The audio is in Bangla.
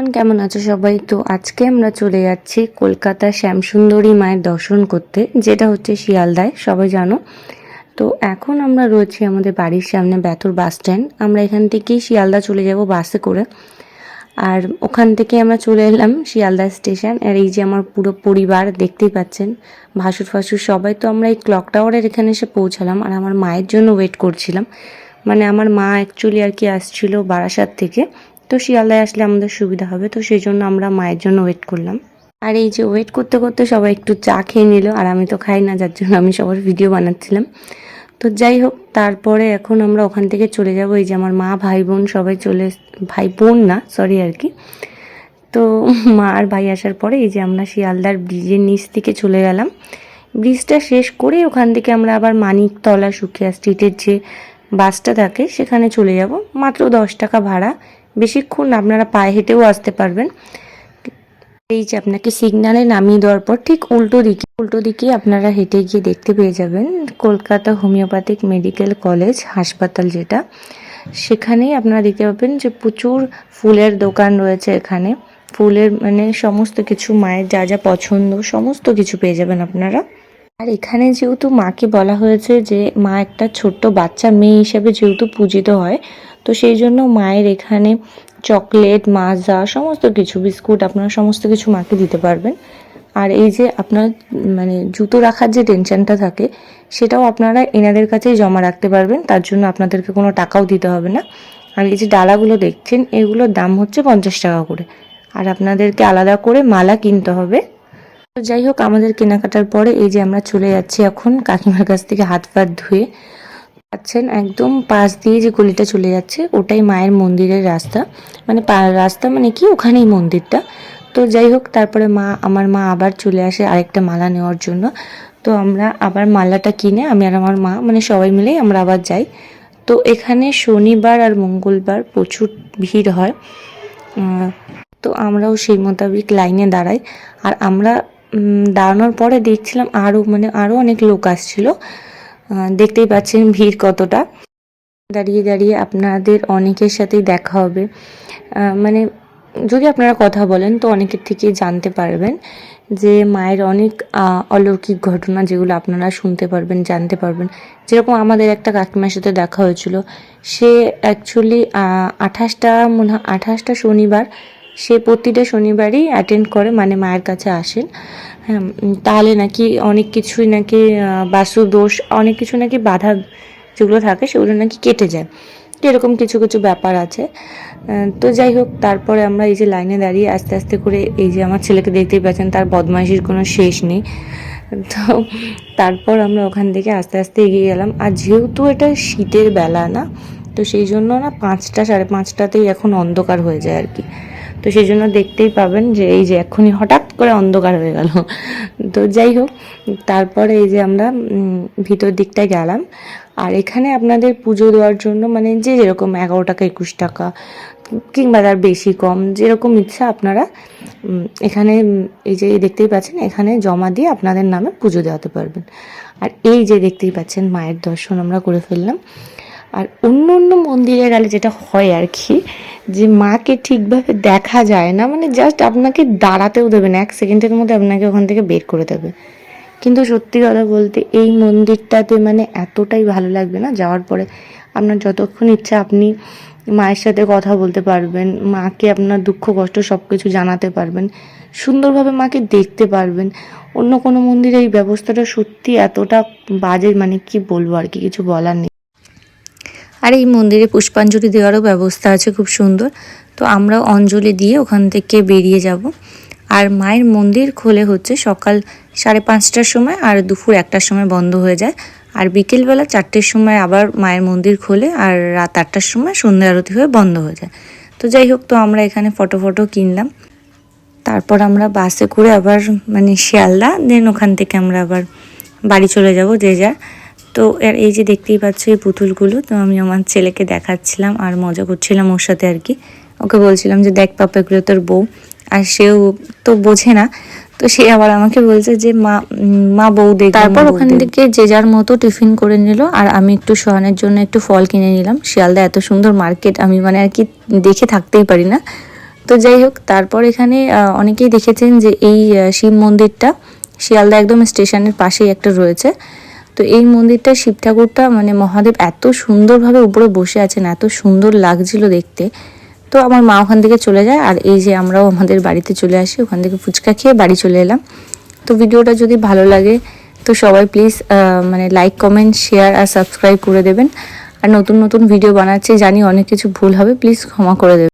এভরিওয়ান, কেমন আছো সবাই? তো আজকে আমরা চলে যাচ্ছি কলকাতা শ্যামসুন্দরী মায়ের দর্শন করতে, যেটা হচ্ছে শিয়ালদায়, সবাই জানো। তো এখন আমরা রয়েছি আমাদের বাড়ির সামনে ব্যাথুর বাস স্ট্যান্ড। আমরা এখান থেকেই শিয়ালদা চলে যাব বাসে করে, আর ওখান থেকে আমরা চলে এলাম শিয়ালদা স্টেশন। আর এই যে আমার পুরো পরিবার দেখতেই পাচ্ছেন, ভাসুর ফাসুর সবাই। তো আমরা এই ক্লক টাওয়ারের এখানে এসে পৌঁছালাম, আর আমার মায়ের জন্য ওয়েট করছিলাম। মানে আমার মা অ্যাকচুয়ালি আর কি আসছিল বারাসাত থেকে, তো শিয়ালদায় আসলে আমাদের সুবিধা হবে, তো সেই জন্য আমরা মায়ের জন্য ওয়েট করলাম। আর এই যে ওয়েট করতে করতে সবাই একটু চা খেয়ে নিল, আর আমি তো খাই না, যার জন্য আমি সবার ভিডিও বানাচ্ছিলাম। তো যাই হোক, তারপরে এখন আমরা ওখান থেকে চলে যাব। এই যে আমার মা, ভাই বোন সবাই ভাই বোন না সরি আর কি। তো মা আর ভাই আসার পরে এই যে আমরা শিয়ালদার ব্রিজের নিচ থেকে চলে গেলাম। ব্রিজটা শেষ করে ওখান থেকে আমরা আবার মানিকতলা সুখিয়া স্ট্রিটের যে বাসটা থাকে সেখানে চলে যাব। মাত্র 10 টাকা ভাড়া, বেশিক্ষণ আপনারা পায়ে হেঁটেও আসতে পারবেন। এই যে আপনাকে সিগন্যালে নামিয়ে দেওয়ার পর ঠিক উল্টো দিকে আপনারা হেঁটে গিয়ে দেখতে পেয়ে যাবেন কলকাতা হোমিওপ্যাথিক মেডিকেল কলেজ হাসপাতাল, যেটা সেখানেই আপনারা দেখতে পাবেন যে প্রচুর ফুলের দোকান রয়েছে এখানে। ফুলের মানে সমস্ত কিছু, মায়ের যা যা পছন্দ সমস্ত কিছু পেয়ে যাবেন আপনারা। আর এখানে যেহেতু মাকে বলা হয়েছে যে মা একটা ছোট্ট বাচ্চা মেয়ে হিসেবে যেহেতু পূজিত হয়, তো সেই জন্য মায়ের এখানে চকলেট, মাজা, সমস্ত কিছু, বিস্কুট, আপনারা সমস্ত কিছু মাকে দিতে পারবেন। আর এই যে আপনার মানে জুতো রাখার যে টেনশনটা থাকে, সেটাও আপনারা এনাদের কাছেই জমা রাখতে পারবেন, তার জন্য আপনাদেরকে কোনো টাকাও দিতে হবে না। আর এই যে ডালাগুলো দেখছেন, এগুলোর দাম হচ্ছে 50 টাকা করে, আর আপনাদেরকে আলাদা করে মালা কিনতে হবে। তো যাই হোক, আমাদের কেনাকাটার পরে এই যে আমরা চলে যাচ্ছি এখন কাকিমার কাছ থেকে হাত পা ধুয়ে। পাচ্ছেন একদম পাশ দিয়ে যে গলিটা চলে যাচ্ছে, ওটাই মায়ের মন্দিরের রাস্তা। মানে রাস্তা মানে কি, ওখানেই মন্দিরটা। তো যাই হোক, তারপরে আমার মা আবার চলে আসে আরেকটা মালা নেওয়ার জন্য। তো আমরা আবার মালাটা কিনে আমি আর আমার মা মানে সবাই মিলেই আমরা আবার যাই। তো এখানে শনিবার আর মঙ্গলবার প্রচুর ভিড় হয়, তো আমরাও সেই মোতাবেক লাইনে দাঁড়াই। আর আমরা দাঁড়ানোর পরে দেখছিলাম আরও অনেক লোক আসছিল, দেখতেই পাচ্ছেন ভিড় কতটা। দাঁড়িয়ে দাঁড়িয়ে আপনাদের অনেকের সাথেই দেখা হবে, মানে যদি আপনারা কথা বলেন তো অনেকের থেকেই জানতে পারবেন যে মায়ের অনেক অলৌকিক ঘটনা, যেগুলো আপনারা শুনতে পারবেন, জানতে পারবেন। যেরকম আমাদের একটা কাকিমার সাথে দেখা হয়েছিল, সে অ্যাকচুয়ালি 28টা শনিবার সে প্রতিটা শনিবারই অ্যাটেন্ড করে, মানে মায়ের কাছে আসেন। হ্যাঁ, তাহলে নাকি অনেক কিছুই নাকি বাস্তু দোষ, অনেক কিছু নাকি বাধা যেগুলো থাকে সেগুলো নাকি কেটে যায়, এরকম কিছু কিছু ব্যাপার আছে। তো যাই হোক, তারপরে আমরা এই যে লাইনে দাঁড়িয়ে আস্তে আস্তে করে, এই যে আমার ছেলেকে দেখতেই পাচ্ছেন, তার বদমাইশির কোনো শেষ নেই। তো তারপর আমরা ওখান থেকে আস্তে আস্তে এগিয়ে গেলাম। আর যেহেতু এটা শীতের বেলা না, তো সেই জন্য না 5টা 5:30টাতেই এখন অন্ধকার হয়ে যায় আর কি। তো সেই জন্য দেখতেই পাবেন যে এই যে এক্ষুনি হঠাৎ করে অন্ধকার হয়ে গেল। তো যাই হোক, তারপরে এই যে আমরা ভিতর দিকটায় গেলাম। আর এখানে আপনাদের পুজো দেওয়ার জন্য মানে যে যেরকম 11 টাকা 21 টাকা কিংবা তার বেশি কম যেরকম ইচ্ছা আপনারা এখানে এই যে দেখতেই পাচ্ছেন, এখানে জমা দিয়ে আপনাদের নামে পুজো দেওয়াতে পারবেন। আর এই যে দেখতেই পাচ্ছেন মায়ের দর্শন আমরা করে ফেললাম। আর অন্য অন্য মন্দিরে গেলে যেটা হয় আর কি, যে মাকে ঠিকভাবে দেখা যায় না, মানে জাস্ট আপনাকে দাঁড়াতেও দেবে না, 1 সেকেন্ডের মধ্যে আপনাকে ওখান থেকে বের করে দেবে। কিন্তু সত্যি কথা বলতে এই মন্দিরটাতে মানে এতটাই ভালো লাগবে না, যাওয়ার পরে আপনার যতক্ষণ ইচ্ছা আপনি মায়ের সাথে কথা বলতে পারবেন, মাকে আপনার দুঃখ কষ্ট সব কিছু জানাতে পারবেন, সুন্দরভাবে মাকে দেখতে পারবেন। অন্য কোনো মন্দিরে এই ব্যবস্থাটা সত্যি এতটা বাজে, মানে কি বলবো আর কি, কিছু বলার নেই। আর এই মন্দিরে পুষ্পাঞ্জলি দেওয়ারও ব্যবস্থা আছে খুব সুন্দর। তো আমরাও অঞ্জলি দিয়ে ওখান থেকে বেরিয়ে যাব। আর মায়ের মন্দির খোলে হচ্ছে সকাল 5:30টার সময়, আর দুপুর 1টার সময় বন্ধ হয়ে যায়। আর বিকেলবেলা 4টের সময় আবার মায়ের মন্দির খোলে, আর রাত 8টার সময় সন্ধ্যা আরতি হয়ে বন্ধ হয়ে যায়। তো যাই হোক, তো আমরা এখানে ফটো কিনলাম। তারপর আমরা বাসে করে আবার মানে শিয়ালদা, দেন ওখান থেকে আমরা আবার বাড়ি চলে যাব যে যার। তো এই যে দেখতেই পাচ্ছ এই পুতুলগুলো, তো আমি আমার ছেলেকে দেখাচ্ছিলাম আর মজা করছিলাম ওর সাথে আর কি। ওকে বলছিলাম যে দেখ পাপা, এগুলো তোর বউ। আর সেও তো বোঝে না, তো সে আবার আমাকে বলছে যে মা বউ দেখ। তারপর ওখান থেকে যে যার মতো টিফিন করে নিল, আর আমি একটু সোহানের জন্য একটু ফল কিনে নিলাম। শিয়ালদা এত সুন্দর মার্কেট, আমি মানে আর কি দেখে থাকতেই পারি না। তো যাই হোক, তারপর এখানে অনেকেই দেখেছেন যে এই শিব মন্দিরটা শিয়ালদা একদম স্টেশনের পাশেই একটা রয়েছে। তো এই মন্দিরটা শিব ঠাকুরটা মানে মহাদেব এত সুন্দরভাবে উপরে বসে আছেন, এত সুন্দর লাগছিল দেখতে। তো আমার মা ওখান থেকে চলে যায়, আর এই যে আমরাও আমাদের বাড়িতে চলে আসি, ওখান থেকে ফুচকা খেয়ে বাড়ি চলে এলাম। তো ভিডিওটা যদি ভালো লাগে তো সবাই প্লিজ মানে লাইক, কমেন্ট, শেয়ার আর সাবস্ক্রাইব করে দেবেন। আর নতুন নতুন ভিডিও বানাচ্ছি, জানি অনেক কিছু ভুল হবে, প্লিজ ক্ষমা করে দেবেন।